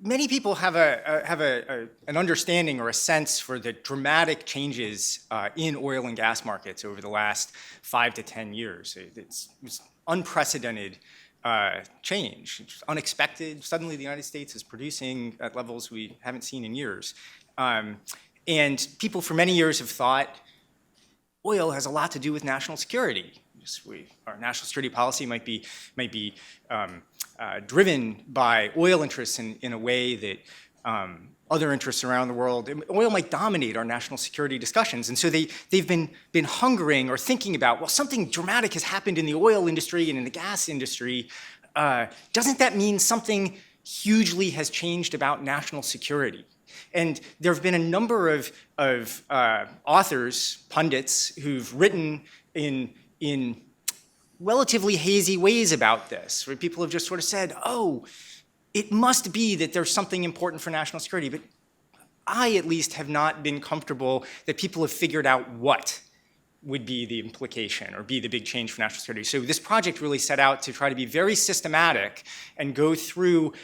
many people have an understanding or a sense for the dramatic changes in oil and gas markets over the last 5 to 10 years. It's unprecedented change. It's unexpected. Suddenly the United States is producing at levels we haven't seen in years. And people for many years have thought oil has a lot to do with national security. Our national security policy might be driven by oil interests in a way that other interests around the world, oil might dominate our national security discussions. And so they've been hungering or thinking about, well, something dramatic has happened in the oil industry and in the gas industry. Doesn't that mean something hugely has changed about national security? And there have been a number of authors, pundits, who've written in relatively hazy ways about this, where people have just sort of said, oh, it must be that there's something important for national security. But I, at least, have not been comfortable that people have figured out what would be the implication or be the big change for national security. So this project really set out to try to be very systematic and go through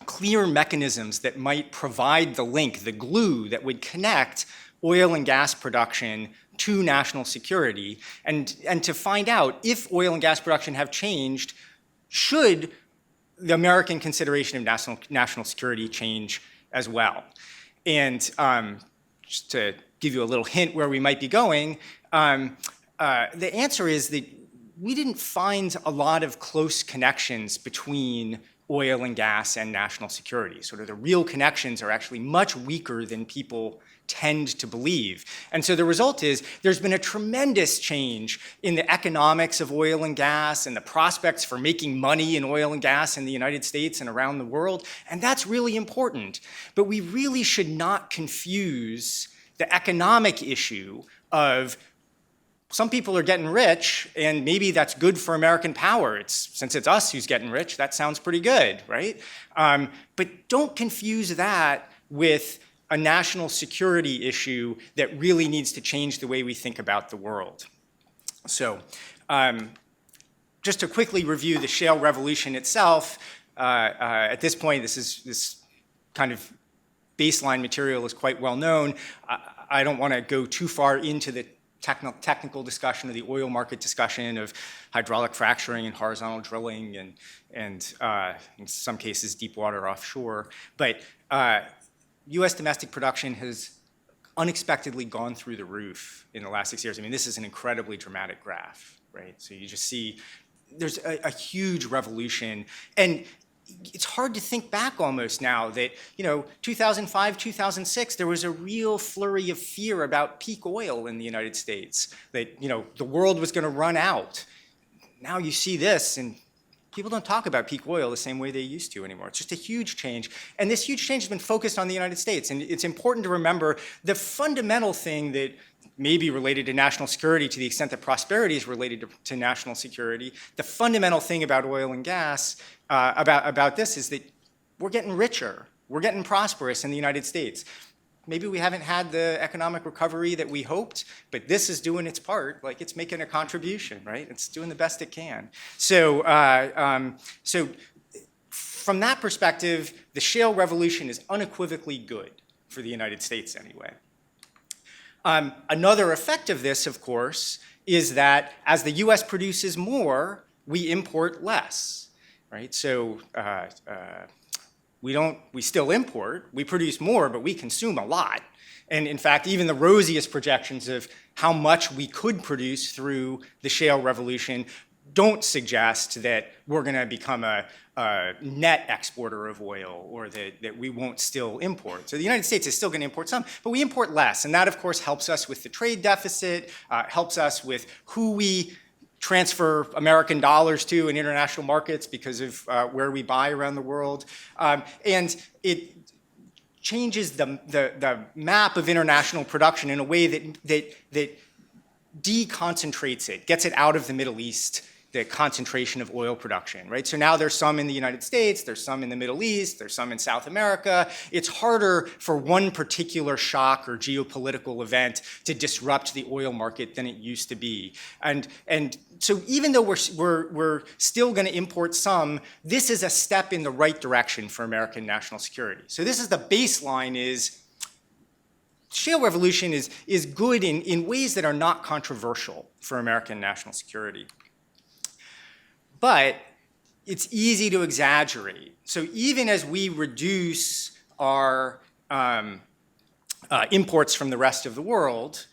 clear mechanisms that might provide the link, the glue that would connect oil and gas production to national security, and to find out if oil and gas production have changed, should the American consideration of national security change as well. And just to give you a little hint where we might be going, the answer is that we didn't find a lot of close connections between oil and gas and national security. Sort of the real connections are actually much weaker than people tend to believe. And so the result is there's been a tremendous change in the economics of oil and gas and the prospects for making money in oil and gas in the United States and around the world. And that's really important. But we really should not confuse the economic issue of some people are getting rich, and maybe that's good for American power. Since it's us who's getting rich, that sounds pretty good, right? But don't confuse that with a national security issue that really needs to change the way we think about the world. So just to quickly review the shale revolution itself, at this point, this kind of baseline material is quite well known. I don't want to go too far into the technical discussion of the oil market discussion of hydraulic fracturing and horizontal drilling and in some cases deep water offshore. But US domestic production has unexpectedly gone through the roof in the last 6 years. I mean, this is an incredibly dramatic graph, right? So you just see there's a huge revolution. And it's hard to think back almost now that, 2005, 2006, there was a real flurry of fear about peak oil in the United States, that, the world was going to run out. Now you see this, and people don't talk about peak oil the same way they used to anymore. It's just a huge change. And this huge change has been focused on the United States. And it's important to remember the fundamental thing that may be related to national security to the extent that prosperity is related to national security. The fundamental thing about oil and gas, about this, is that we're getting richer. We're getting prosperous in the United States. Maybe we haven't had the economic recovery that we hoped, but this is doing its part. Like, it's making a contribution, right? It's doing the best it can. So from that perspective, the shale revolution is unequivocally good for the United States anyway. Another effect of this, of course, is that as the US produces more, we import less, right? So we still import, we produce more, but we consume a lot. And in fact, even the rosiest projections of how much we could produce through the shale revolution don't suggest that we're going to become a net exporter of oil, or that we won't still import. So the United States is still going to import some, but we import less. And that, of course, helps us with the trade deficit, helps us with who we transfer American dollars to in international markets because of where we buy around the world. And it changes the map of international production in a way that deconcentrates it, gets it out of the Middle East, concentration of oil production, right? So now there's some in the United States, there's some in the Middle East, there's some in South America. It's harder for one particular shock or geopolitical event to disrupt the oil market than it used to be. And so even though we're still going to import some, this is a step in the right direction for American national security. So this is the baseline is shale revolution is good in ways that are not controversial for American national security. But it's easy to exaggerate. So even as we reduce our imports from the rest of the world,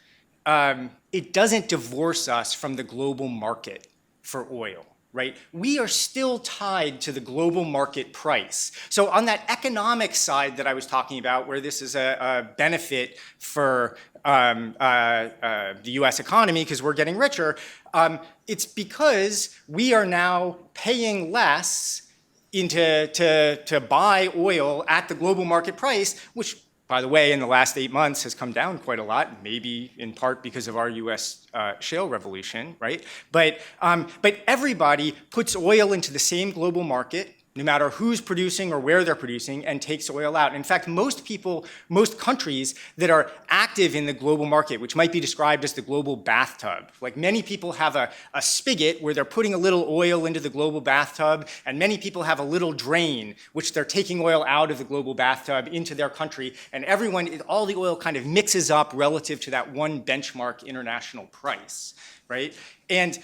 it doesn't divorce us from the global market for oil, right? We are still tied to the global market price. So on that economic side that I was talking about, where this is a benefit for the US economy because we're getting richer, it's because we are now paying less to buy oil at the global market price, which, by the way, in the last 8 months has come down quite a lot, maybe in part because of our US shale revolution, right? But everybody puts oil into the same global market, no matter who's producing or where they're producing, and takes oil out. In fact, most countries that are active in the global market, which might be described as the global bathtub, like many people have a spigot where they're putting a little oil into the global bathtub, and many people have a little drain, which they're taking oil out of the global bathtub into their country, and all the oil kind of mixes up relative to that one benchmark international price, right? And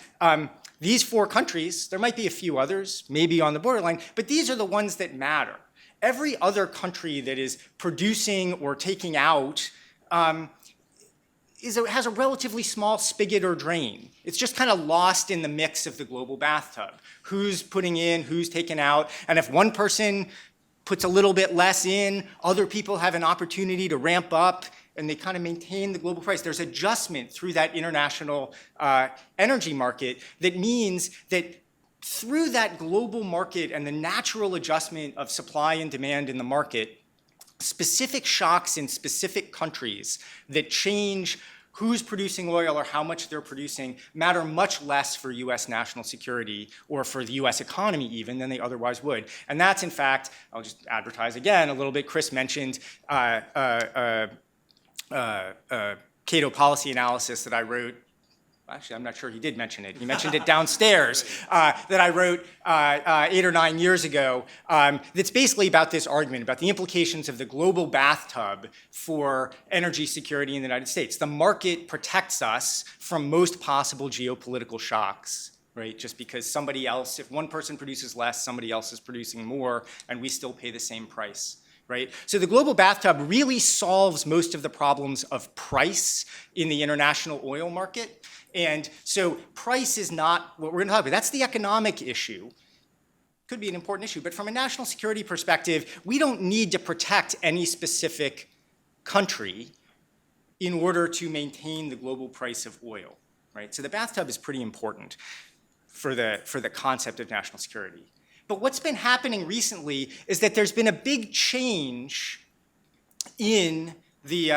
these 4 countries, there might be a few others, maybe on the borderline, but these are the ones that matter. Every other country that is producing or taking out has a relatively small spigot or drain. It's just kind of lost in the mix of the global bathtub. Who's putting in, who's taking out, and if one person puts a little bit less in, other people have an opportunity to ramp up, and they kind of maintain the global price. There's adjustment through that international energy market that means that through that global market and the natural adjustment of supply and demand in the market, specific shocks in specific countries that change who's producing oil or how much they're producing matter much less for US national security or for the US economy even than they otherwise would. And that's, in fact, I'll just advertise again a little bit, Chris mentioned Cato policy analysis that I wrote. Actually, I'm not sure he did mention it. He mentioned it downstairs that I wrote 8 or 9 years ago. That's basically about this argument, about the implications of the global bathtub for energy security in the United States. The market protects us from most possible geopolitical shocks, right? Just because somebody else, if one person produces less, somebody else is producing more, and we still pay the same price. Right? So the global bathtub really solves most of the problems of price in the international oil market. And so price is not what we're going to talk about. That's the economic issue. Could be an important issue. But from a national security perspective, we don't need to protect any specific country in order to maintain the global price of oil. Right? So the bathtub is pretty important for the concept of national security. But what's been happening recently is that there's been a big change in the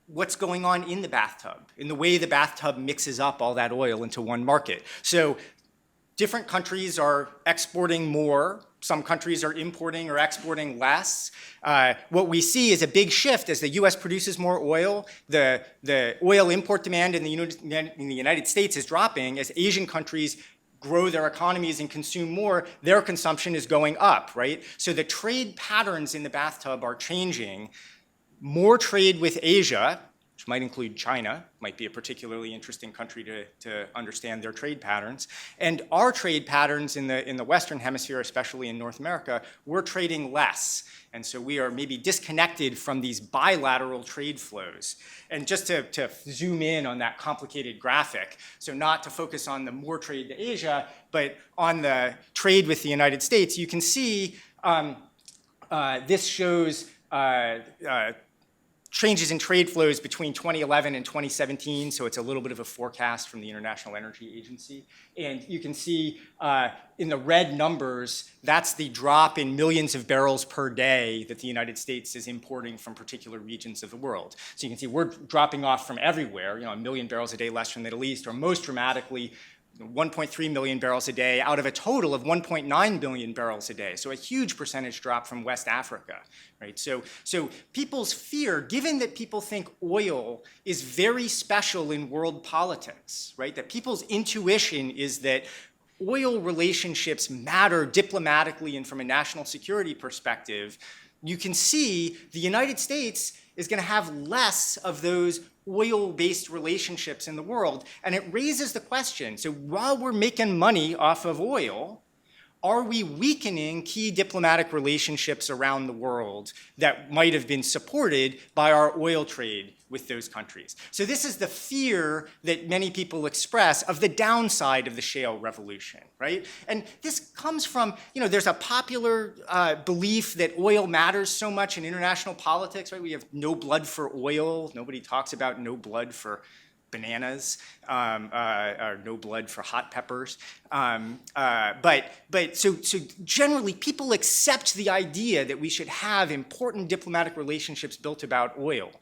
what's going on in the bathtub, in the way the bathtub mixes up all that oil into one market. So different countries are exporting more. Some countries are importing or exporting less. What we see is a big shift as the US produces more oil. The oil import demand in the United States is dropping as Asian countries grow their economies and consume more, their consumption is going up, right? So the trade patterns in the bathtub are changing. More trade with Asia, which might include China, might be a particularly interesting country to understand their trade patterns. And our trade patterns in the Western Hemisphere, especially in North America, we're trading less. And so we are maybe disconnected from these bilateral trade flows. And just to zoom in on that complicated graphic, so not to focus on the more trade to Asia, but on the trade with the United States, you can see this shows changes in trade flows between 2011 and 2017, so it's a little bit of a forecast from the International Energy Agency. And you can see in the red numbers, that's the drop in millions of barrels per day that the United States is importing from particular regions of the world. So you can see we're dropping off from everywhere, 1 million barrels a day less from the Middle East, or most dramatically, 1.3 million barrels a day out of a total of 1.9 billion barrels a day. So a huge percentage drop from West Africa, right? So people's fear, given that people think oil is very special in world politics, right? That people's intuition is that oil relationships matter diplomatically and from a national security perspective, you can see the United States is going to have less of those oil-based relationships in the world. And it raises the question, so while we're making money off of oil, are we weakening key diplomatic relationships around the world that might have been supported by our oil trade with those countries? So this is the fear that many people express of the downside of the shale revolution, right? And this comes from, there's a popular belief that oil matters so much in international politics, right? We have no blood for oil. Nobody talks about no blood for bananas, or no blood for hot peppers. So generally people accept the idea that we should have important diplomatic relationships built about oil.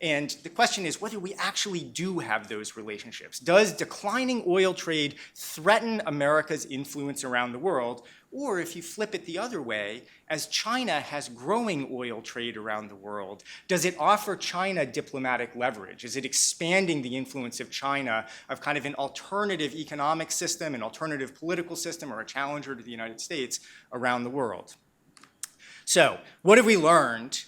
And the question is whether we actually do have those relationships. Does declining oil trade threaten America's influence around the world? Or if you flip it the other way, as China has growing oil trade around the world, does it offer China diplomatic leverage? Is it expanding the influence of China of kind of an alternative economic system, an alternative political system, or a challenger to the United States around the world? So what have we learned?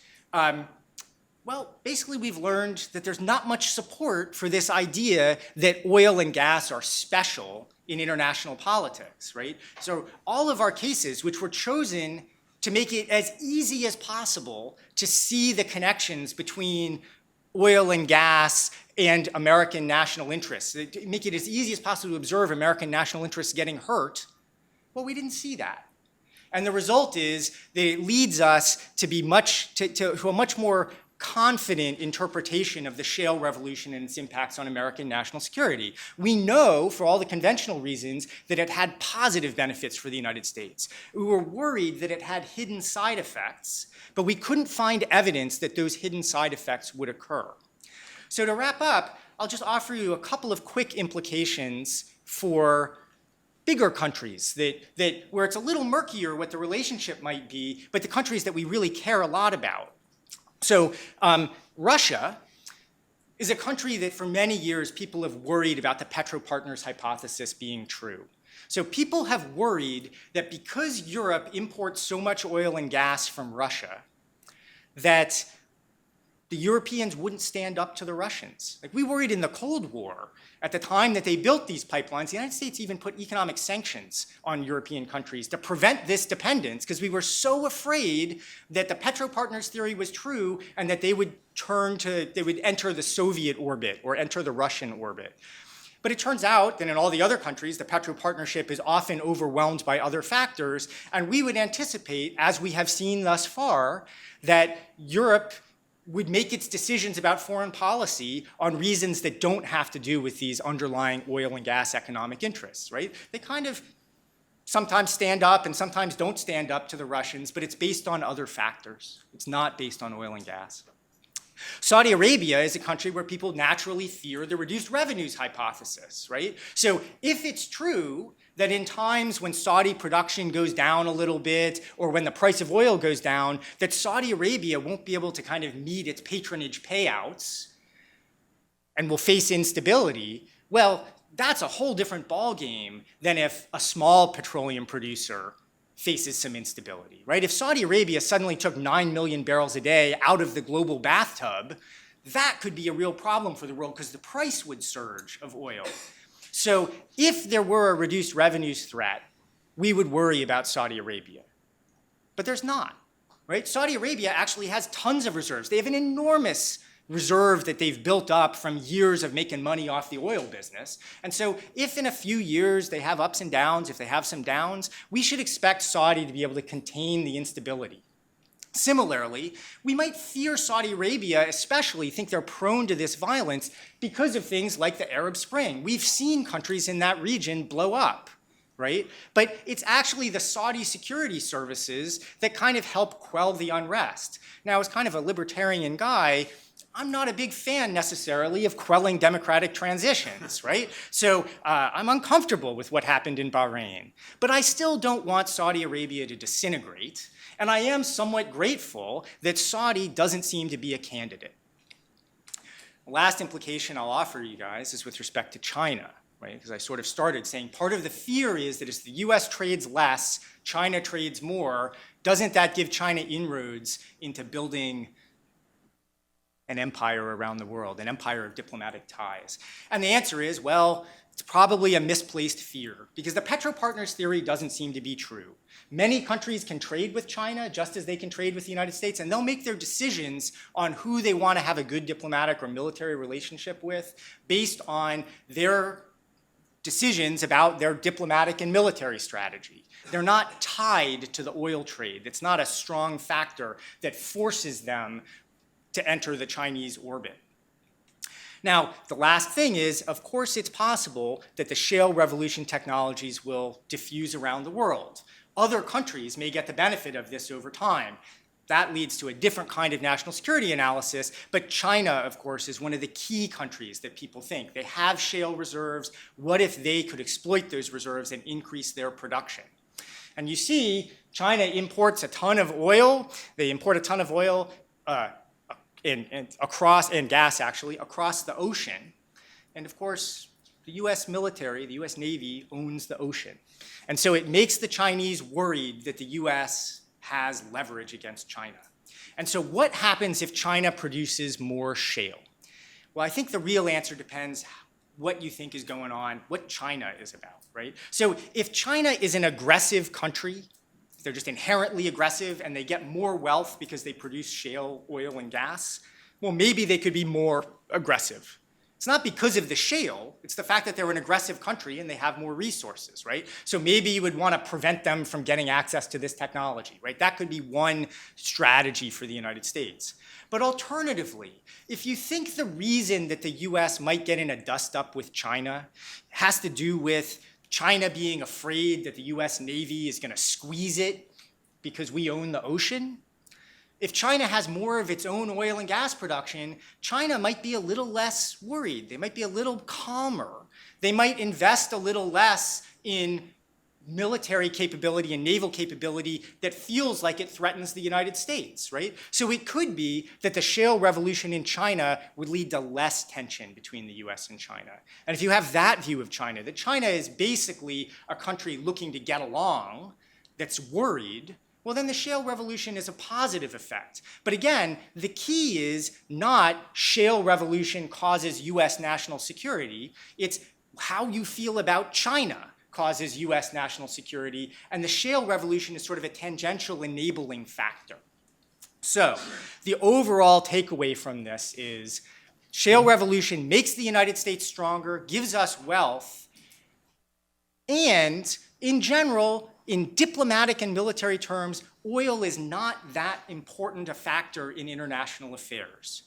Well, basically we've learned that there's not much support for this idea that oil and gas are special in international politics, right? So all of our cases, which were chosen to make it as easy as possible to see the connections between oil and gas and American national interests, to make it as easy as possible to observe American national interests getting hurt, well, we didn't see that. And the result is that it leads us to be to a much more confident interpretation of the shale revolution and its impacts on American national security. We know, for all the conventional reasons, that it had positive benefits for the United States. We were worried that it had hidden side effects, but we couldn't find evidence that those hidden side effects would occur. So to wrap up, I'll just offer you a couple of quick implications for bigger countries that where it's a little murkier what the relationship might be, but the countries that we really care a lot about. So Russia is a country that for many years people have worried about the Petro-partners hypothesis being true. So people have worried that because Europe imports so much oil and gas from Russia, that the Europeans wouldn't stand up to the Russians. Like we worried in the Cold War, at the time that they built these pipelines, the United States even put economic sanctions on European countries to prevent this dependence, because we were so afraid that the Petro-partners theory was true and that they would enter the Soviet orbit or enter the Russian orbit. But it turns out that in all the other countries, the Petro-partnership is often overwhelmed by other factors, and we would anticipate, as we have seen thus far, that Europe would make its decisions about foreign policy on reasons that don't have to do with these underlying oil and gas economic interests, right? They kind of sometimes stand up and sometimes don't stand up to the Russians, but it's based on other factors. It's not based on oil and gas. Saudi Arabia is a country where people naturally fear the reduced revenues hypothesis, right? So if it's true that in times when Saudi production goes down a little bit or when the price of oil goes down, that Saudi Arabia won't be able to kind of meet its patronage payouts and will face instability, well, that's a whole different ballgame than if a small petroleum producer faces some instability, right? If Saudi Arabia suddenly took 9 million barrels a day out of the global bathtub, that could be a real problem for the world because the price would surge of oil. So if there were a reduced revenues threat, we would worry about Saudi Arabia. But there's not, right? Saudi Arabia actually has tons of reserves. They have an enormous reserve that they've built up from years of making money off the oil business. And so if in a few years they have ups and downs, if they have some downs, we should expect Saudi to be able to contain the instability. Similarly, we might fear Saudi Arabia, especially think they're prone to this violence because of things like the Arab Spring. We've seen countries in that region blow up, right? But it's actually the Saudi security services that kind of help quell the unrest. Now, as kind of a libertarian guy, I'm not a big fan necessarily of quelling democratic transitions, right? So I'm uncomfortable with what happened in Bahrain. But I still don't want Saudi Arabia to disintegrate. And I am somewhat grateful that Saudi doesn't seem to be a candidate. The last implication I'll offer you guys is with respect to China, right? Because I sort of started saying part of the fear is that as the US trades less, China trades more. Doesn't that give China inroads into building an empire around the world, an empire of diplomatic ties? And the answer is, well, it's probably a misplaced fear, because the Petro-partners theory doesn't seem to be true. Many countries can trade with China just as they can trade with the United States, and they'll make their decisions on who they want to have a good diplomatic or military relationship with based on their decisions about their diplomatic and military strategy. They're not tied to the oil trade. It's not a strong factor that forces them to enter the Chinese orbit. Now, the last thing is, of course, it's possible that the shale revolution technologies will diffuse around the world. Other countries may get the benefit of this over time. That leads to a different kind of national security analysis, but China, of course, is one of the key countries that people think. They have shale reserves. What if they could exploit those reserves and increase their production? And you see, China imports a ton of oil. They import a ton of oil and gas, actually, across the ocean. And of course, the US military, the US Navy, owns the ocean. And so it makes the Chinese worried that the US has leverage against China. And so what happens if China produces more shale? Well, I think the real answer depends what you think is going on, what China is about, right? So if China is an aggressive country, they're just inherently aggressive and they get more wealth because they produce shale oil and gas, well, maybe they could be more aggressive. It's not because of the shale, it's the fact that they're an aggressive country and they have more resources, right? So maybe you would want to prevent them from getting access to this technology, right? That could be one strategy for the United States. But alternatively, if you think the reason that the US might get in a dust-up with China has to do with China being afraid that the US Navy is going to squeeze it because we own the ocean, if China has more of its own oil and gas production, China might be a little less worried. They might be a little calmer. They might invest a little less in military capability and naval capability that feels like it threatens the United States, right? So it could be that the shale revolution in China would lead to less tension between the US and China. And if you have that view of China, that China is basically a country looking to get along, that's worried, well, then the shale revolution is a positive effect. But again, the key is not shale revolution causes US national security. It's how you feel about China causes US national security. And the shale revolution is sort of a tangential enabling factor. So the overall takeaway from this is shale revolution makes the United States stronger, gives us wealth, and in general, in diplomatic and military terms, oil is not that important a factor in international affairs.